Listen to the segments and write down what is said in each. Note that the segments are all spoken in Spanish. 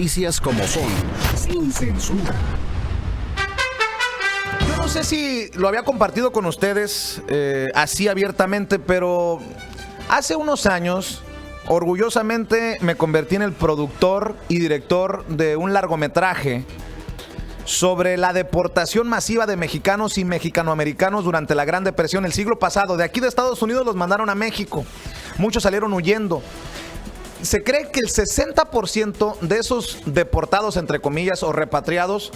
noticias como son, sin censura. Yo no sé si lo había compartido con ustedes así abiertamente, pero hace unos años, orgullosamente me convertí en el productor y director de un largometraje sobre la deportación masiva de mexicanos y mexicanoamericanos durante la Gran Depresión el siglo pasado. De aquí de Estados Unidos los mandaron a México. Muchos salieron huyendo. Se cree que el 60% de esos deportados, entre comillas, o repatriados,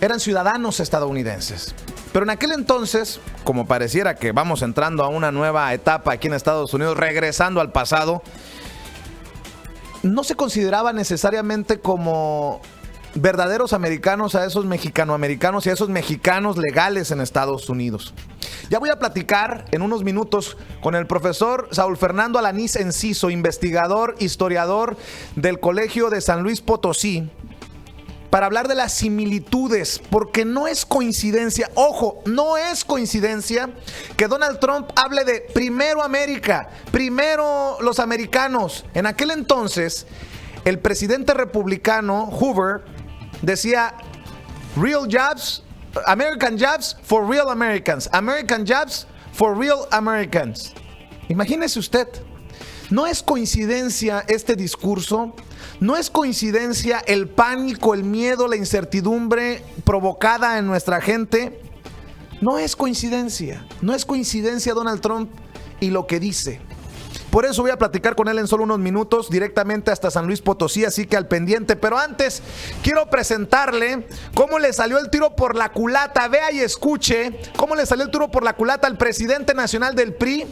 eran ciudadanos estadounidenses. Pero en aquel entonces, como pareciera que vamos entrando a una nueva etapa aquí en Estados Unidos, regresando al pasado, no se consideraba necesariamente como verdaderos americanos a esos mexicanoamericanos y a esos mexicanos legales en Estados Unidos. Ya voy a platicar en unos minutos con el profesor Saúl Fernando Alanís Enciso, investigador, historiador del Colegio de San Luis Potosí, para hablar de las similitudes, porque no es coincidencia, ojo, no es coincidencia que Donald Trump hable de primero América, primero los americanos. En aquel entonces, el presidente republicano Hoover decía real jobs, American jobs for real Americans, American jobs for real Americans. Imagínese usted, no es coincidencia este discurso, no es coincidencia el pánico, el miedo, la incertidumbre provocada en nuestra gente. No es coincidencia Donald Trump y lo que dice. Por eso voy a platicar con él en solo unos minutos, directamente hasta San Luis Potosí, así que al pendiente. Pero antes, quiero presentarle cómo le salió el tiro por la culata. Vea y escuche cómo le salió el tiro por la culata al presidente nacional del PRI,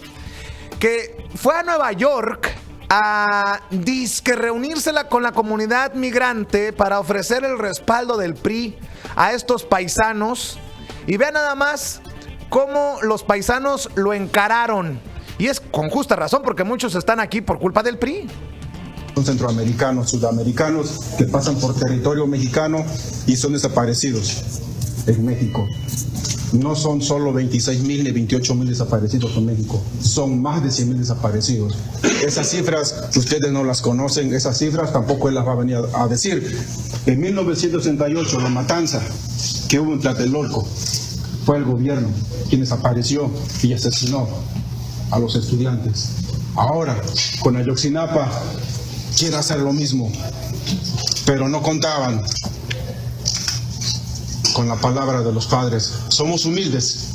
que fue a Nueva York a disque reunírsela con la comunidad migrante para ofrecer el respaldo del PRI a estos paisanos. Y vea nada más cómo los paisanos lo encararon. Y es con justa razón, porque muchos están aquí por culpa del PRI. Son centroamericanos, sudamericanos que pasan por territorio mexicano y son desaparecidos en México. No son solo 26,000 ni 28,000 desaparecidos en México, son más de 100,000 desaparecidos. Esas cifras ustedes no las conocen, esas cifras tampoco él las va a venir a decir. En 1968, la matanza que hubo en Tlatelolco, fue el gobierno quien desapareció y asesinó a los estudiantes. Ahora, con Ayotzinapa, quiere hacer lo mismo, pero no contaban con la palabra de los padres. Somos humildes,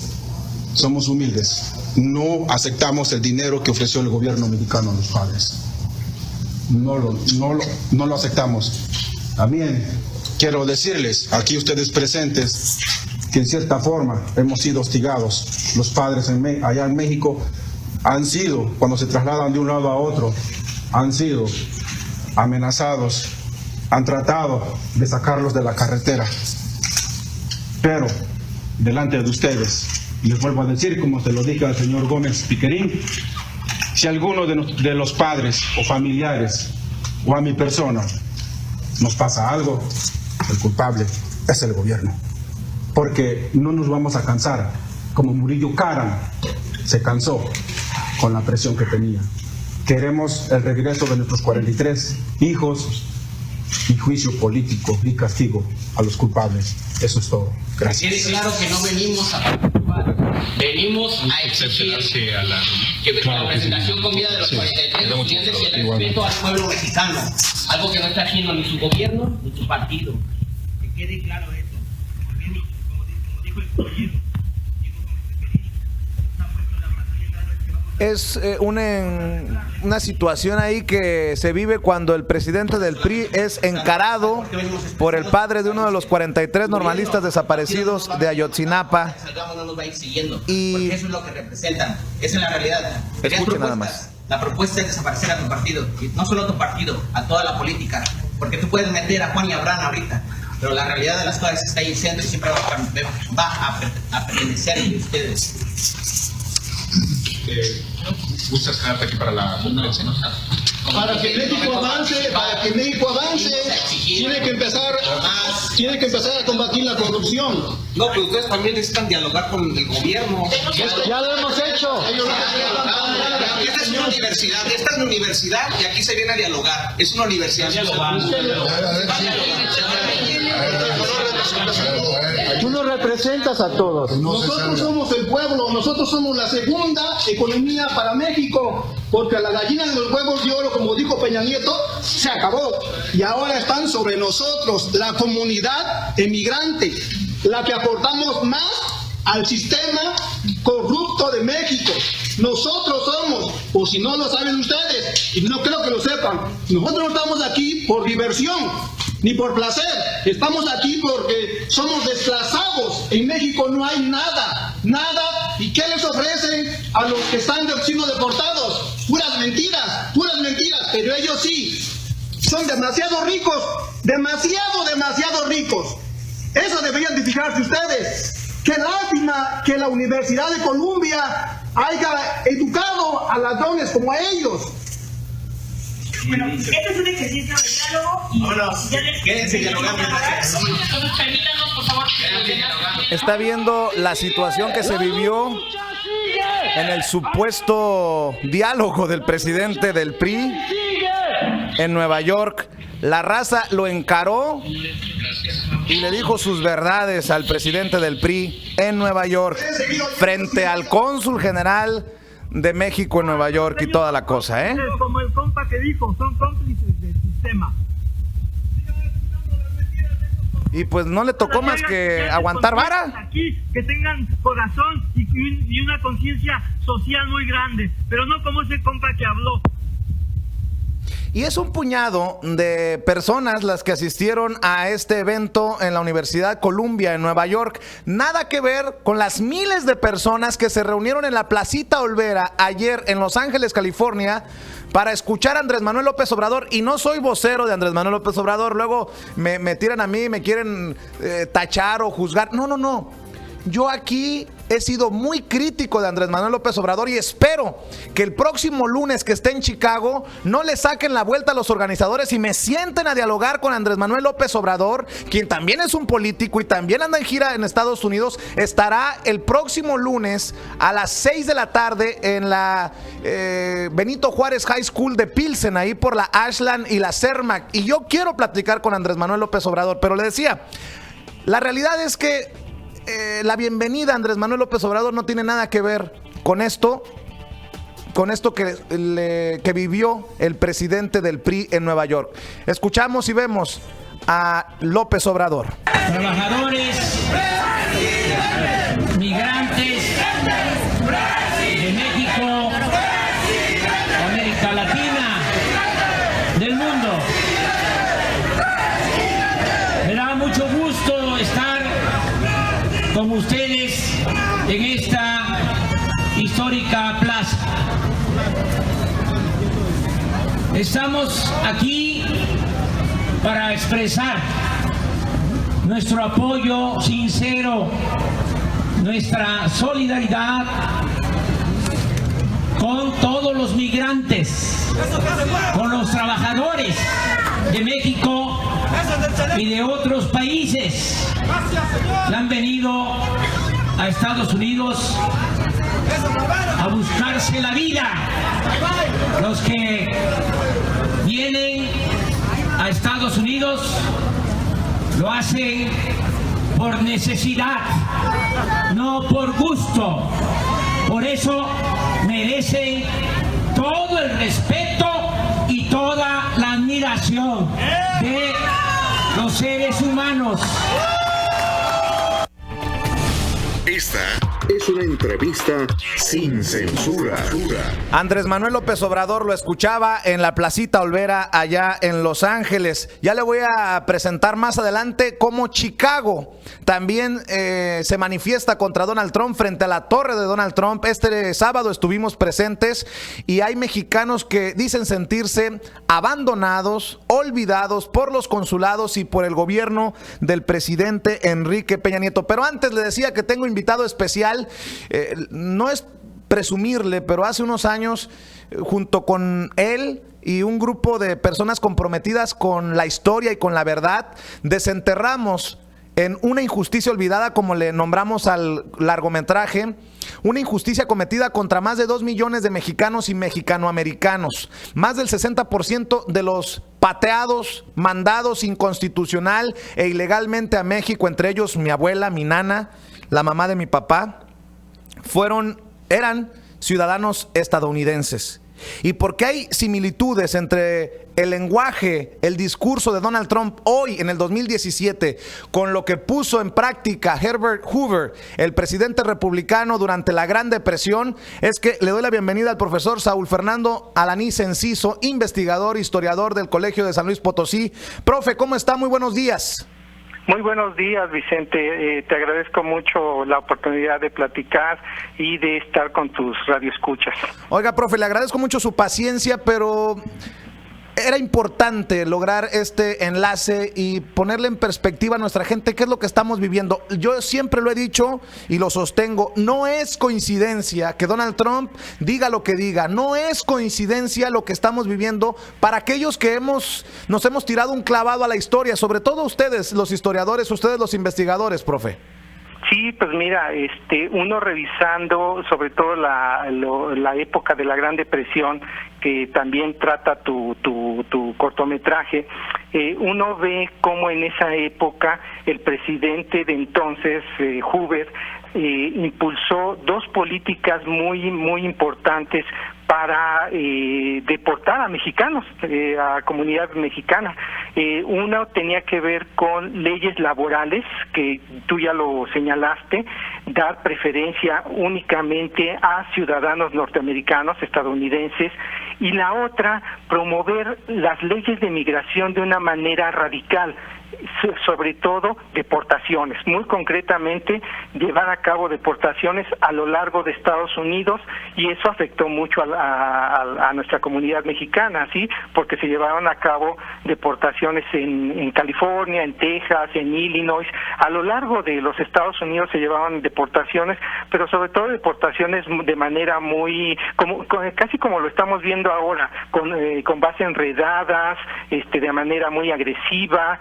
no aceptamos el dinero que ofreció el gobierno mexicano a los padres. No lo aceptamos. También quiero decirles, aquí ustedes presentes, que en cierta forma hemos sido hostigados. Los padres allá en México han sido, cuando se trasladan de un lado a otro, han sido amenazados, han tratado de sacarlos de la carretera. Pero, delante de ustedes, les vuelvo a decir, como se lo dije al señor Gómez Piquerín, si alguno de los padres o familiares o a mi persona nos pasa algo, el culpable es el gobierno. Porque no nos vamos a cansar, como Murillo Karam se cansó con la presión que tenía. Queremos el regreso de nuestros 43 hijos y juicio político y castigo a los culpables. Eso es todo. Gracias. Quede claro que no venimos a participar, venimos a exigir que la presentación con vida de los 43 estudiantes y el respeto al pueblo mexicano, algo que no está haciendo ni su gobierno ni su partido. Que quede claro eso. Porque, como dijo el compañero, es una situación ahí que se vive cuando el presidente del PRI es encarado por el padre de uno de los 43 normalistas desaparecidos de Ayotzinapa. Y eso es lo que representan, esa es la realidad. Escuchen nada más. La propuesta es desaparecer a tu partido, y no solo a tu partido, a toda la política, porque tú puedes meter a Juan y a Abraham ahorita, pero la realidad de las cosas está ahí diciendo y siempre va a pertenecer de ustedes. ¿Gustas quedarte aquí para la conferencia? Para que México avance, tiene que empezar tiene que empezar a combatir la corrupción. No, pero ustedes también necesitan dialogar con el gobierno. Ya lo hemos hecho. Esta es una universidad, y aquí se viene a dialogar. Es una universidad. Tú nos representas a todos. Nosotros somos el pueblo, nosotros somos la segunda economía para México, porque la gallina de los huevos de oro, como dijo Peña Nieto, se acabó. Y ahora están sobre nosotros, la comunidad emigrante, la que aportamos más al sistema corrupto de México. Nosotros somos, o si no lo saben ustedes, y no creo que lo sepan, nosotros no estamos aquí por diversión, ni por placer, estamos aquí porque somos desplazados. En México no hay nada. ¿Y qué les ofrecen a los que están siendo deportados? Puras mentiras, pero ellos sí, son demasiado ricos, demasiado ricos. Eso deberían de fijarse ustedes. Qué lástima que la Universidad de Columbia haya educado a ladrones como a ellos. Bueno, este es un ejercicio de diálogo y Quédense dialogando. Permítanos, por favor. Está viendo la situación que se vivió en el supuesto diálogo del presidente del PRI en Nueva York. La raza lo encaró y le dijo sus verdades al presidente del PRI en Nueva York, frente al cónsul general de México en Nueva York y toda la cosa, ¿eh? Como el compa que dijo, son cómplices del sistema. Y pues no le tocó más que aguantar vara. Aquí, que tengan corazón y una conciencia social muy grande, pero no como ese compa que habló. Y es un puñado de personas las que asistieron a este evento en la Universidad Columbia en Nueva York. Nada que ver con las miles de personas que se reunieron en la Placita Olvera ayer en Los Ángeles, California, para escuchar a Andrés Manuel López Obrador. Y no soy vocero de Andrés Manuel López Obrador. Luego me tiran a mí, me quieren tachar o juzgar. No. Yo aquí he sido muy crítico de Andrés Manuel López Obrador y espero que el próximo lunes que esté en Chicago no le saquen la vuelta a los organizadores y me sienten a dialogar con Andrés Manuel López Obrador, quien también es un político y también anda en gira en Estados Unidos. Estará el próximo lunes a las 6 de la tarde en la Benito Juárez High School de Pilsen, ahí por la Ashland y la Cermak. Y yo quiero platicar con Andrés Manuel López Obrador, pero le decía, la realidad es que la bienvenida a Andrés Manuel López Obrador no tiene nada que ver con esto que vivió el presidente del PRI en Nueva York. Escuchamos y vemos a López Obrador. Trabajadores, migrantes de México, de América Latina, del mundo. Me da mucho gusto estar con ustedes en esta histórica plaza. Estamos aquí para expresar nuestro apoyo sincero, nuestra solidaridad con todos los migrantes, con los trabajadores de México y de otros países que han venido a Estados Unidos a buscarse la vida. Los que vienen a Estados Unidos lo hacen por necesidad, no por gusto. Por eso merecen todo el respeto y toda la admiración de los seres humanos. Esta es una entrevista sin censura. Andrés Manuel López Obrador lo escuchaba en la Placita Olvera allá en Los Ángeles. Ya le voy a presentar más adelante cómo Chicago también se manifiesta contra Donald Trump frente a la torre de Donald Trump. Este sábado estuvimos presentes y hay mexicanos que dicen sentirse abandonados, olvidados por los consulados y por el gobierno del presidente Enrique Peña Nieto. Pero antes le decía que tengo invitado especial. No es presumirle, pero hace unos años, junto con él y un grupo de personas comprometidas con la historia y con la verdad, desenterramos en una injusticia olvidada, como le nombramos al largometraje, una injusticia cometida contra más de 2 millones de mexicanos y mexicanoamericanos. Más del 60% de los pateados, mandados inconstitucional e ilegalmente a México, entre ellos mi abuela, mi nana, la mamá de mi papá, eran ciudadanos estadounidenses. Y porque hay similitudes entre el lenguaje, el discurso de Donald Trump hoy en el 2017 con lo que puso en práctica Herbert Hoover, el presidente republicano durante la Gran Depresión, es que le doy la bienvenida al profesor Saúl Fernando Alanís Enciso, investigador, historiador del Colegio de San Luis Potosí. Profe, ¿cómo está? Muy buenos días. Muy buenos días, Vicente. Te agradezco mucho la oportunidad de platicar y de estar con tus radioescuchas. Oiga, profe, le agradezco mucho su paciencia, pero era importante lograr este enlace y ponerle en perspectiva a nuestra gente qué es lo que estamos viviendo. Yo siempre lo he dicho y lo sostengo, no es coincidencia que Donald Trump diga lo que diga, no es coincidencia lo que estamos viviendo para aquellos que nos hemos tirado un clavado a la historia, sobre todo ustedes, los historiadores, ustedes los investigadores, profe. Sí, pues mira, uno revisando sobre todo la época de la Gran Depresión, que también trata tu cortometraje, uno ve cómo en esa época el presidente de entonces, Hoover, impulsó dos políticas muy importantes para deportar a mexicanos, a comunidad mexicana. Uno tenía que ver con leyes laborales, que tú ya lo señalaste, dar preferencia únicamente a ciudadanos norteamericanos, estadounidenses, y la otra, promover las leyes de migración de una manera radical, sobre todo deportaciones, muy concretamente llevar a cabo deportaciones a lo largo de Estados Unidos, y eso afectó mucho a nuestra comunidad mexicana, ¿sí? Porque se llevaron a cabo deportaciones en California, en Texas, en Illinois, a lo largo de los Estados Unidos se llevaban deportaciones, pero sobre todo deportaciones de manera casi como lo estamos viendo ahora, con base en redadas, de manera muy agresiva,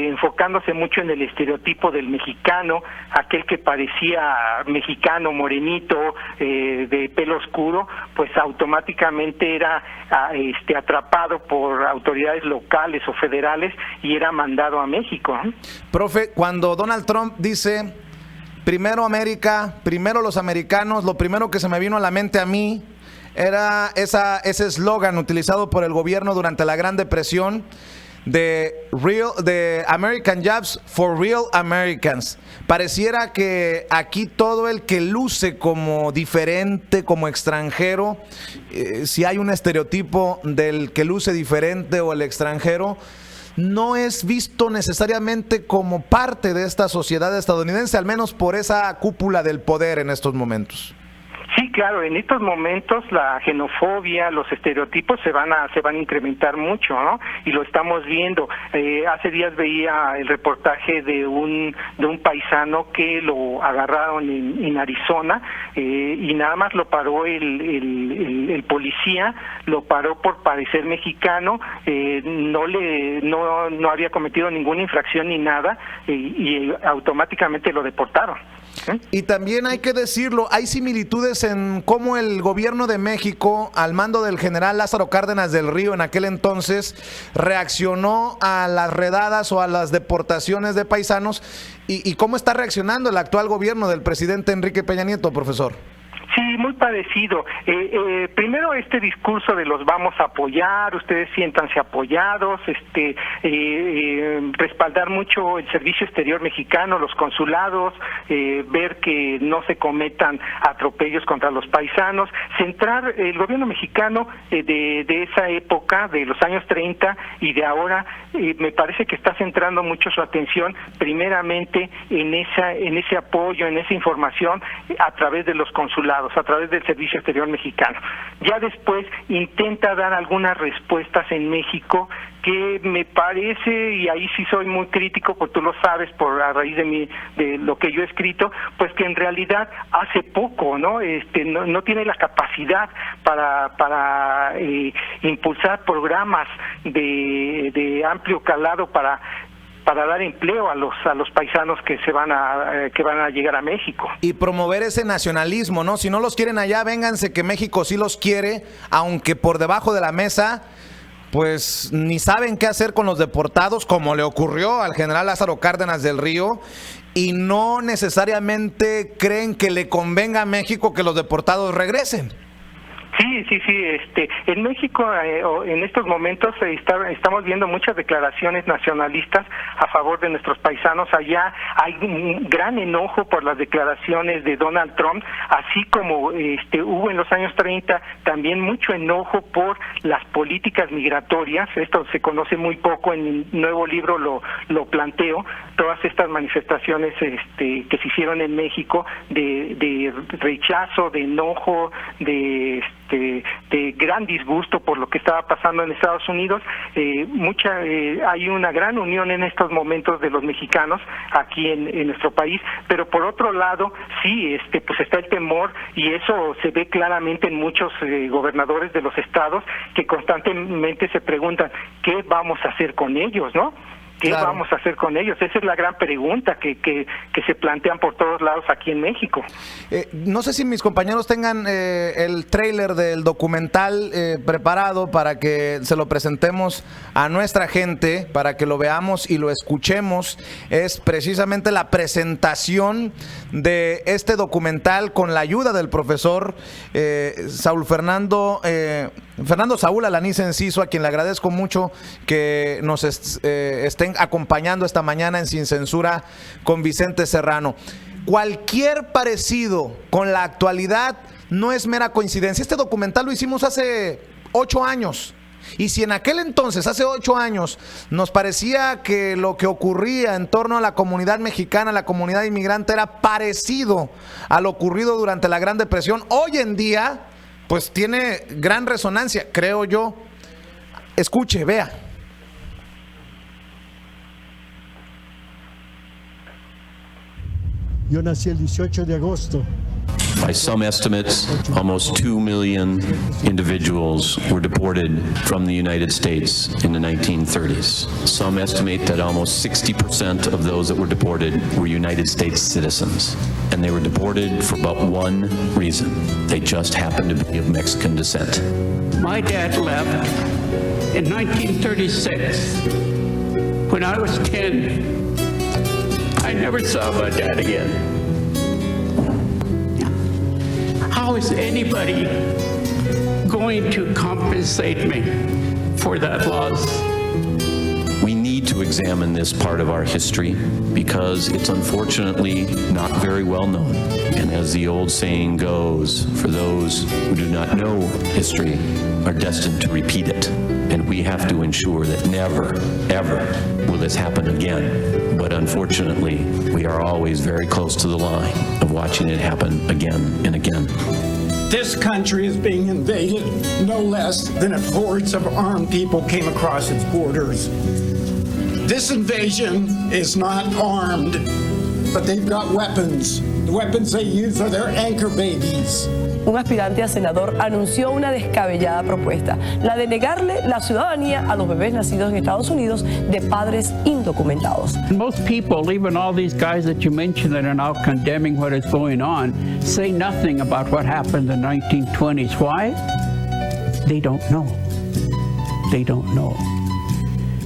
enfocándose mucho en el estereotipo del mexicano, aquel que parecía mexicano, morenito, de pelo oscuro, pues automáticamente era atrapado por autoridades locales o federales y era mandado a México. Profe, cuando Donald Trump dice primero América, primero los americanos, lo primero que se me vino a la mente a mí era ese eslogan utilizado por el gobierno durante la Gran Depresión de American Jobs for Real Americans. Pareciera que aquí todo el que luce como diferente, como extranjero, si hay un estereotipo del que luce diferente o el extranjero, no es visto necesariamente como parte de esta sociedad estadounidense, al menos por esa cúpula del poder en estos momentos. Sí, claro, en estos momentos la xenofobia, los estereotipos se van a incrementar mucho, ¿no? Y lo estamos viendo. Hace días veía el reportaje de un paisano que lo agarraron en Arizona, y nada más lo paró el policía, lo paró por parecer mexicano, no había cometido ninguna infracción ni nada, y automáticamente lo deportaron. Y también hay que decirlo, hay similitudes en cómo el gobierno de México, al mando del general Lázaro Cárdenas del Río en aquel entonces, reaccionó a las redadas o a las deportaciones de paisanos, y cómo está reaccionando el actual gobierno del presidente Enrique Peña Nieto, profesor. Sí, muy parecido. Primero este discurso de los vamos a apoyar, ustedes siéntanse apoyados, respaldar mucho el servicio exterior mexicano, los consulados, ver que no se cometan atropellos contra los paisanos, centrar el gobierno mexicano de esa época, de los años 30 y de ahora, me parece que está centrando mucho su atención primeramente en ese apoyo, en esa información a través de los consulados. deportados a través del Servicio Exterior Mexicano. Ya después intenta dar algunas respuestas en México que me parece, y ahí sí soy muy crítico, porque tú lo sabes a raíz de lo que yo he escrito, pues que en realidad hace poco, ¿no? No tiene la capacidad para impulsar programas de amplio calado para dar empleo a los paisanos que van a llegar a México. Y promover ese nacionalismo, ¿no? Si no los quieren allá, vénganse, que México sí los quiere, aunque por debajo de la mesa pues ni saben qué hacer con los deportados, como le ocurrió al general Lázaro Cárdenas del Río, y no necesariamente creen que le convenga a México que los deportados regresen. Sí. En México en estos momentos estamos viendo muchas declaraciones nacionalistas a favor de nuestros paisanos. Allá hay un gran enojo por las declaraciones de Donald Trump, así como hubo en los años 30 también mucho enojo por las políticas migratorias. Esto se conoce muy poco, en mi nuevo libro lo planteo, todas estas manifestaciones que se hicieron en México de rechazo, de enojo, de gran disgusto por lo que estaba pasando en Estados Unidos. Hay una gran unión en estos momentos de los mexicanos aquí en nuestro país, pero por otro lado sí pues está el temor, y eso se ve claramente en muchos gobernadores de los estados que constantemente se preguntan ¿qué vamos a hacer con ellos, no? ¿Qué vamos a hacer con ellos? Esa es la gran pregunta que se plantean por todos lados aquí en México. No sé si mis compañeros tengan el tráiler del documental preparado para que se lo presentemos a nuestra gente, para que lo veamos y lo escuchemos. Es precisamente la presentación de este documental con la ayuda del profesor Fernando Saúl Alanís Enciso, a quien le agradezco mucho que nos estén acompañando esta mañana en Sin Censura con Vicente Serrano. Cualquier parecido con la actualidad no es mera coincidencia. Este documental lo hicimos hace 8 años. Y si en aquel entonces, hace 8 años, nos parecía que lo que ocurría en torno a la comunidad mexicana, la comunidad inmigrante, era parecido a lo ocurrido durante la Gran Depresión, hoy en día pues tiene gran resonancia, creo yo. Escuche, vea. Yo nací el 18 de agosto. By some estimates, almost 2 million individuals were deported from the United States in the 1930s. Some estimate that almost 60% of those that were deported were United States citizens. And they were deported for but one reason. They just happened to be of Mexican descent. My dad left in 1936. When I was 10, I never saw my dad again. How is anybody going to compensate me for that loss? We need to examine this part of our history because it's unfortunately not very well known. And as the old saying goes, for those who do not know history are destined to repeat it. And we have to ensure that never, ever will this happen again. But unfortunately, we are always very close to the line of watching it happen again and again. This country is being invaded no less than if hordes of armed people came across its borders. This invasion is not armed, but they've got weapons. The weapons they use are their anchor babies. Un aspirante a senador anunció una descabellada propuesta, la de negarle la ciudadanía a los bebés nacidos en Estados Unidos de padres indocumentados. Most people, even all these guys that you mentioned that are now condemning what is going on, say nothing about what happened in the 1920s. Why? They don't know. They don't know.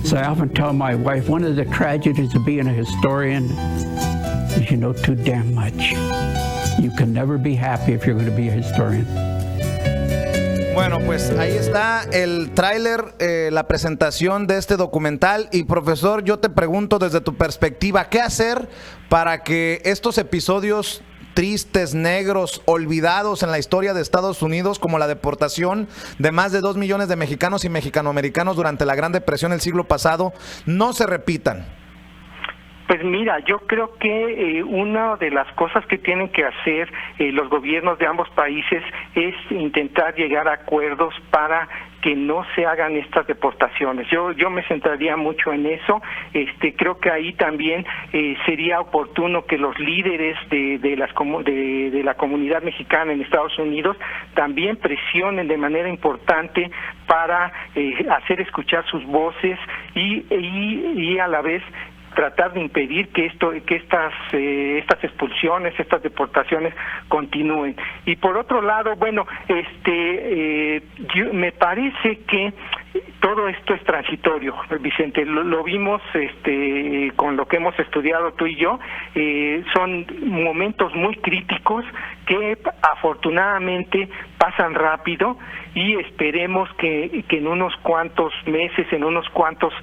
So I often tell my wife, one of the tragedies of being a historian is you know too damn much. You can never be happy if you're going to be a historian. Bueno, pues ahí está el tráiler, la presentación de este documental. Y profesor, yo te pregunto desde tu perspectiva, ¿qué hacer para que estos episodios tristes, negros, olvidados en la historia de Estados Unidos, como la deportación de más de 2 millones de mexicanos y mexicanoamericanos durante la Gran Depresión del siglo pasado, no se repitan? Pues mira, yo creo que una de las cosas que tienen que hacer los gobiernos de ambos países es intentar llegar a acuerdos para que no se hagan estas deportaciones. Yo me centraría mucho en eso. Creo que ahí también sería oportuno que los líderes de la comunidad mexicana en Estados Unidos también presionen de manera importante para hacer escuchar sus voces y a la vez tratar de impedir que estas expulsiones, estas deportaciones continúen. Y por otro lado, bueno, me parece que todo esto es transitorio, Vicente, lo vimos con lo que hemos estudiado tú y yo, son momentos muy críticos que afortunadamente pasan rápido y esperemos que en unos cuantos meses, en unos cuantos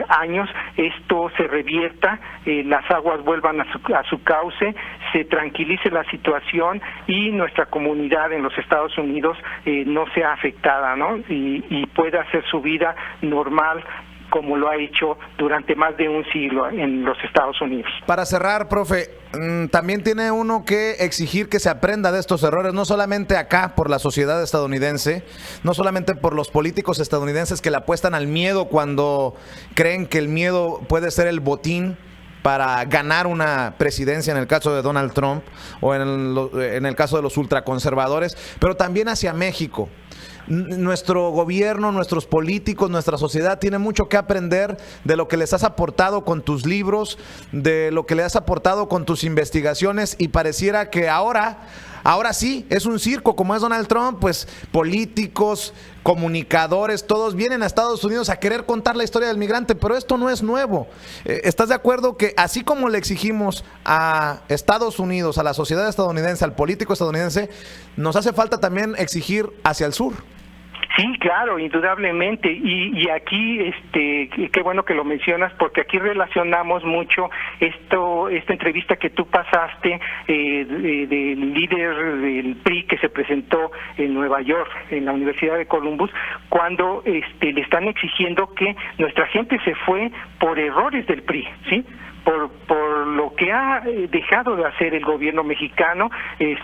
años, esto se revierta, las aguas vuelvan a su cauce, se tranquilice la situación y nuestra comunidad en los Estados Unidos no sea afectada, ¿no? Y pueda hacer su vida normal como lo ha hecho durante más de un siglo en los Estados Unidos. Para cerrar, profe, también tiene uno que exigir que se aprenda de estos errores, no solamente acá por la sociedad estadounidense, no solamente por los políticos estadounidenses que le apuestan al miedo cuando creen que el miedo puede ser el botín para ganar una presidencia en el caso de Donald Trump o en el caso de los ultraconservadores, pero también hacia México. Nuestro gobierno, nuestros políticos, nuestra sociedad tiene mucho que aprender de lo que les has aportado con tus libros, de lo que les has aportado con tus investigaciones, y pareciera que ahora sí, es un circo como es Donald Trump, pues políticos, comunicadores, todos vienen a Estados Unidos a querer contar la historia del migrante, pero esto no es nuevo. ¿Estás de acuerdo que así como le exigimos a Estados Unidos, a la sociedad estadounidense, al político estadounidense, nos hace falta también exigir hacia el sur? Sí, claro, indudablemente. Y aquí, qué bueno que lo mencionas, porque aquí relacionamos mucho esta entrevista que tú pasaste del líder del PRI que se presentó en Nueva York, en la Universidad de Columbus, cuando le están exigiendo que nuestra gente se fue por errores del PRI, ¿sí? Por lo que ha dejado de hacer el gobierno mexicano, y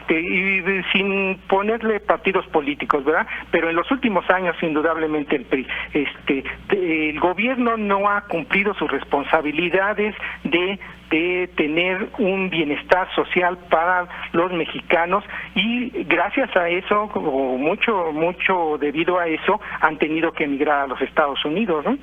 sin ponerle partidos políticos, ¿verdad? Pero en los últimos años, indudablemente, el PRI, el gobierno no ha cumplido sus responsabilidades de tener un bienestar social para los mexicanos, y gracias a eso, o mucho debido a eso, han tenido que emigrar a los Estados Unidos, ¿no?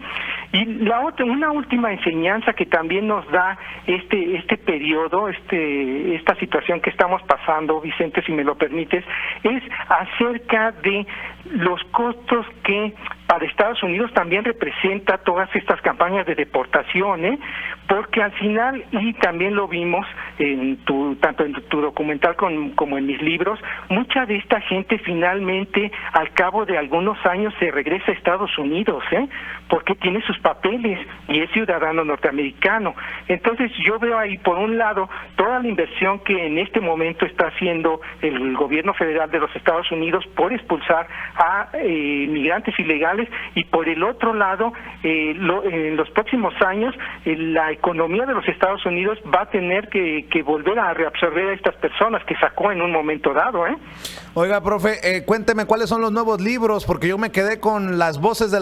Y una última enseñanza que también nos da este periodo, esta situación que estamos pasando, Vicente, si me lo permites, es acerca de los costos que para Estados Unidos también representa todas estas campañas de deportación, porque al final, y también lo vimos tanto en tu documental como en mis libros, mucha de esta gente finalmente al cabo de algunos años se regresa a Estados Unidos, porque tiene sus papeles y es ciudadano norteamericano. Entonces yo veo ahí, por un lado, toda la inversión que en este momento está haciendo el gobierno federal de los Estados Unidos por expulsar a migrantes ilegales, y por el otro lado, en los próximos años la economía de los Estados Unidos va a tener que volver a reabsorber a estas personas que sacó en un momento dado. Oiga, profe, cuénteme cuáles son los nuevos libros, porque yo me quedé con las voces de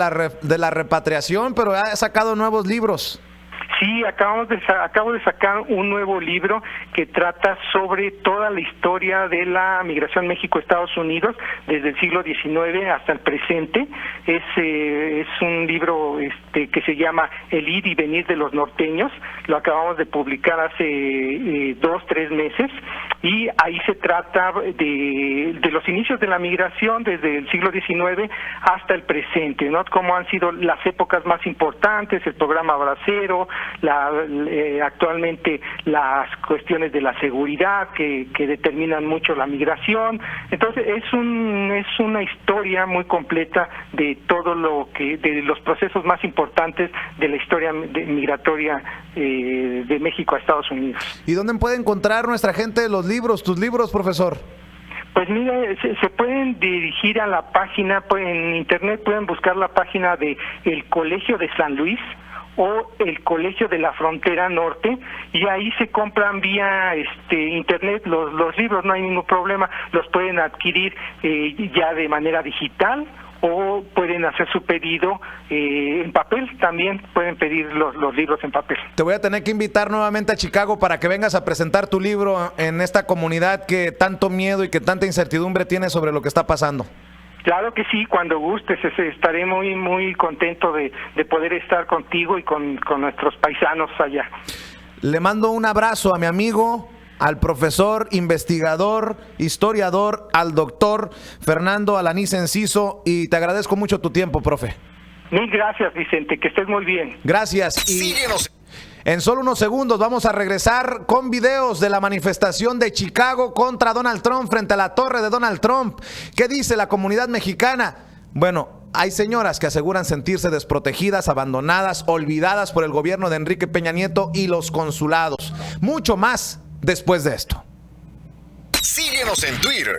la repatriación, pero ha sacado nuevos libros. Sí, acabo de sacar un nuevo libro que trata sobre toda la historia de la migración México-Estados Unidos desde el siglo XIX hasta el presente. Es un libro que se llama El ir y venir de los norteños. Lo acabamos de publicar hace 2-3 meses, y ahí se trata de los inicios de la migración desde el siglo XIX hasta el presente, ¿no? Cómo han sido las épocas más importantes, el programa Bracero, actualmente las cuestiones de la seguridad que determinan mucho la migración. Entonces es una historia muy completa de todo de los procesos más importantes de la historia migratoria de México a Estados Unidos. ¿Y dónde puede encontrar nuestra gente tus libros, profesor? Pues mira, se pueden dirigir a la página, en internet pueden buscar la página de el Colegio de San Luis, o el Colegio de la Frontera Norte, y ahí se compran vía internet los libros, no hay ningún problema, los pueden adquirir ya de manera digital o pueden hacer su pedido en papel, también pueden pedir los libros en papel. Te voy a tener que invitar nuevamente a Chicago para que vengas a presentar tu libro en esta comunidad que tanto miedo y que tanta incertidumbre tiene sobre lo que está pasando. Claro que sí, cuando gustes, estaré muy muy contento de poder estar contigo y con nuestros paisanos allá. Le mando un abrazo a mi amigo, al profesor, investigador, historiador, al doctor Fernando Alanís Enciso, y te agradezco mucho tu tiempo, profe. Mil gracias, Vicente, que estés muy bien. Gracias. Y en solo unos segundos vamos a regresar con videos de la manifestación de Chicago contra Donald Trump frente a la torre de Donald Trump. ¿Qué dice la comunidad mexicana? Bueno, hay señoras que aseguran sentirse desprotegidas, abandonadas, olvidadas por el gobierno de Enrique Peña Nieto y los consulados. Mucho más después de esto. Síguenos en Twitter,